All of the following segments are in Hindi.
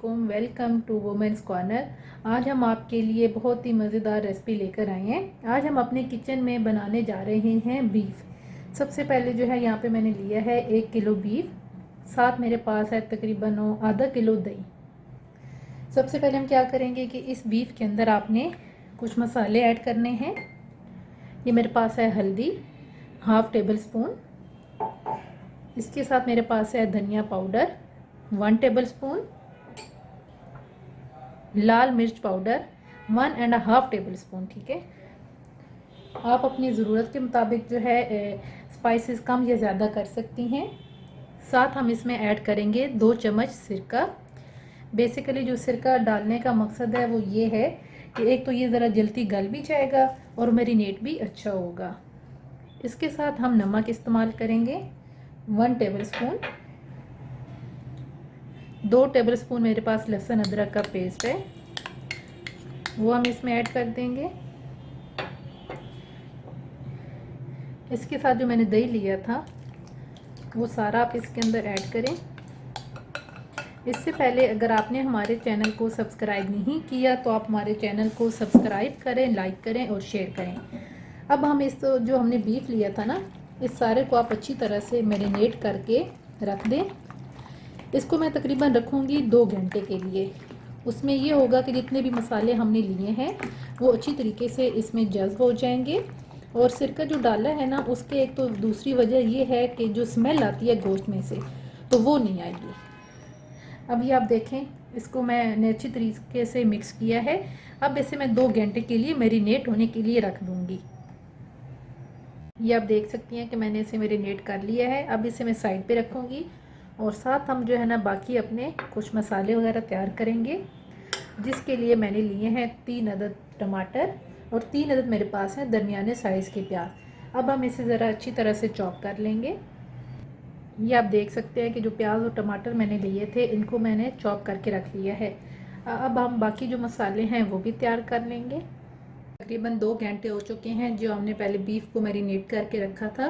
वालेकुम, वेलकम टू वुमेन्स कॉर्नर। आज हम आपके लिए बहुत ही मज़ेदार रेसिपी लेकर आए हैं। आज हम अपने किचन में बनाने जा रहे हैं बीफ। सबसे पहले जो है यहाँ पे मैंने लिया है 1 किलो बीफ, साथ मेरे पास है तकरीबन आधा किलो दही। सबसे पहले हम क्या करेंगे कि इस बीफ के अंदर आपने कुछ मसाले ऐड करने हैं। ये मेरे पास है हल्दी हाफ टेबल स्पून, इसके साथ मेरे पास है धनिया पाउडर 1 टेबल स्पून, लाल मिर्च पाउडर 1.5 टेबल स्पून। ठीक है, आप अपनी ज़रूरत के मुताबिक जो है स्पाइसेस कम या ज़्यादा कर सकती हैं। साथ हम इसमें ऐड करेंगे 2 चम्मच सिरका। बेसिकली जो सिरका डालने का मकसद है वो ये है कि एक तो ये ज़रा जल्दी गल भी जाएगा और मैरिनेट भी अच्छा होगा। इसके साथ हम नमक इस्तेमाल करेंगे 1 टेबल स्पून। 2 टेबल स्पून मेरे पास लहसुन अदरक का पेस्ट है, वो हम इसमें ऐड कर देंगे। इसके साथ जो मैंने दही लिया था वो सारा आप इसके अंदर ऐड करें। इससे पहले अगर आपने हमारे चैनल को सब्सक्राइब नहीं किया तो आप हमारे चैनल को सब्सक्राइब करें, लाइक करें और शेयर करें। अब हम इस जो हमने बीफ लिया था ना, इस सारे को आप अच्छी तरह से मैरिनेट करके रख दें। इसको मैं तकरीबन रखूँगी 2 घंटे के लिए। उसमें ये होगा कि जितने भी मसाले हमने लिए हैं वो अच्छी तरीके से इसमें जज्ब हो जाएंगे। और सिरका जो डाला है ना, उसके एक तो दूसरी वजह ये है कि जो स्मेल आती है गोश्त में से तो वो नहीं आएगी। अभी आप देखें, इसको मैंने अच्छी तरीके से मिक्स किया है। अब इसे मैं 2 घंटे के लिए मैरिनेट होने के लिए रख दूँगी। ये आप देख सकती हैं कि मैंने इसे मैरिनेट कर लिया है। अब इसे मैं साइड पे रखूँगी और साथ हम जो है ना बाकी अपने कुछ मसाले वगैरह तैयार करेंगे, जिसके लिए मैंने लिए हैं 3 अदद टमाटर और 3 अदद मेरे पास है दरमियाने साइज़ के प्याज। अब हम इसे ज़रा अच्छी तरह से चॉप कर लेंगे। ये आप देख सकते हैं कि जो प्याज और टमाटर मैंने लिए थे इनको मैंने चॉप करके रख लिया है। अब हम बाकी जो मसाले हैं वो भी तैयार कर लेंगे। तकरीबन 2 घंटे हो चुके हैं जो हमने पहले बीफ को मैरिनेट करके रखा था।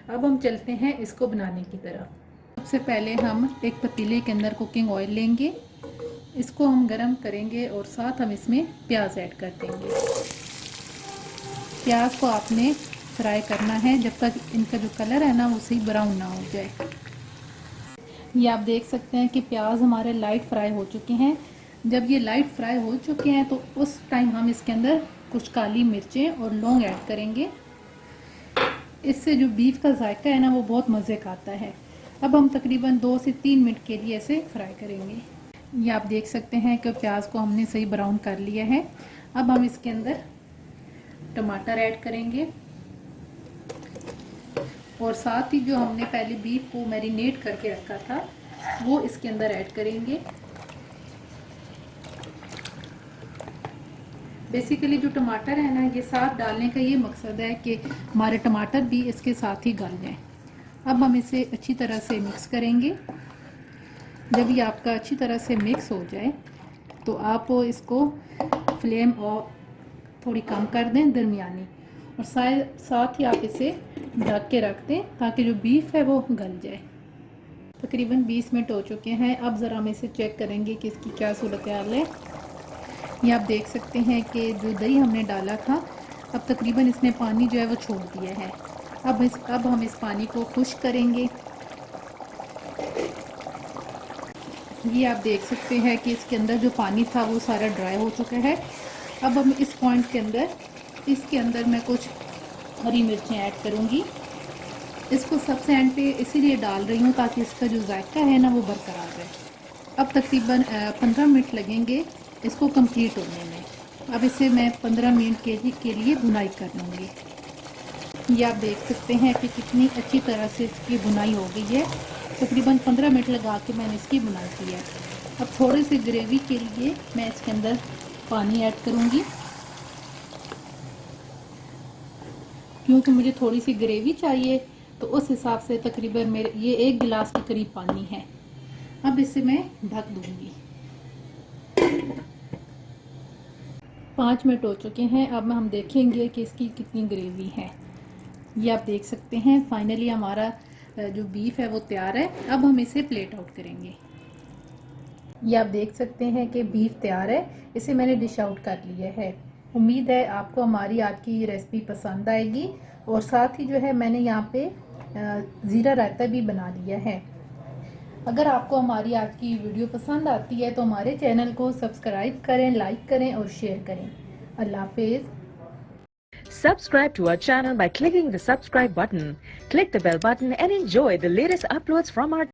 अब हम चलते हैं इसको बनाने की तरफ। सबसे पहले हम एक पतीले के अंदर कुकिंग ऑयल लेंगे, इसको हम गरम करेंगे और साथ हम इसमें प्याज ऐड कर देंगे। प्याज को आपने फ्राई करना है जब तक इनका जो कलर है ना वो सही ब्राउन ना हो जाए। ये आप देख सकते हैं कि प्याज हमारे लाइट फ्राई हो चुके हैं। जब ये लाइट फ्राई हो चुके हैं तो उस टाइम हम इसके अंदर कुछ काली मिर्चें और लौंग ऐड करेंगे। इससे जो बीफ का जायका है ना वो बहुत मज़े का आता है। अब हम तकरीबन 2 से 3 मिनट के लिए इसे फ्राई करेंगे। ये आप देख सकते हैं कि प्याज को हमने सही ब्राउन कर लिया है। अब हम इसके अंदर टमाटर ऐड करेंगे और साथ ही जो हमने पहले बीफ को मैरिनेट करके रखा था वो इसके अंदर ऐड करेंगे। बेसिकली जो टमाटर है ना, ये साथ डालने का ये मकसद है कि हमारे टमाटर भी इसके साथ ही गल जाएं। अब हम इसे अच्छी तरह से मिक्स करेंगे। जब ये आपका अच्छी तरह से मिक्स हो जाए तो आप इसको फ्लेम और थोड़ी कम कर दें, दरमियानी, और साथ ही आप इसे ढक के रख दें ताकि जो बीफ है वो गल जाए। तकरीबन 20 मिनट हो चुके हैं। अब ज़रा हम इसे चेक करेंगे कि इसकी क्या सूरत हाल है। ये आप देख सकते हैं कि जो दही हमने डाला था अब तकरीबन इसने पानी जो है वो छोड़ दिया है। अब हम इस पानी को खुश्क करेंगे। ये आप देख सकते हैं कि इसके अंदर जो पानी था वो सारा ड्राई हो चुका है। अब हम इस पॉइंट के अंदर इसके अंदर मैं कुछ हरी मिर्चें ऐड करूँगी। इसको सबसे एंड पे इसीलिए डाल रही हूँ ताकि इसका जो जायका है ना वो बरकरार रहे। अब तकरीबन 15 मिनट लगेंगे इसको कंप्लीट होने में। अब इसे मैं 15 मिनट के लिए भुनाई कर लूँगी। ये आप देख सकते हैं कि कितनी अच्छी तरह से इसकी भुनाई हो गई है। तकरीबन 15 मिनट लगा के मैंने इसकी भुनाई की है। अब थोड़ी सी ग्रेवी के लिए मैं इसके अंदर पानी ऐड करूँगी, क्योंकि मुझे थोड़ी सी ग्रेवी चाहिए तो उस हिसाब से तकरीबन मेरे ये 1 गिलास के करीब पानी है। अब इसे मैं ढक दूँगी। 5 मिनट हो चुके हैं। अब हम देखेंगे कि इसकी कितनी ग्रेवी है। ये आप देख सकते हैं फाइनली हमारा जो बीफ है वो तैयार है। अब हम इसे प्लेट आउट करेंगे। ये आप देख सकते हैं कि बीफ तैयार है। इसे मैंने डिश आउट कर लिया है। उम्मीद है आपको हमारी आज की रेसिपी पसंद आएगी। और साथ ही जो है मैंने यहाँ पे ज़ीरा रायता भी बना लिया है। अगर आपको हमारी आज की वीडियो पसंद आती है तो हमारे चैनल को सब्सक्राइब करें, लाइक करें और शेयर करें। अल्लाह हाफिज़। Subscribe to our channel by clicking the subscribe button. Click the bell button and enjoy the latest uploads from our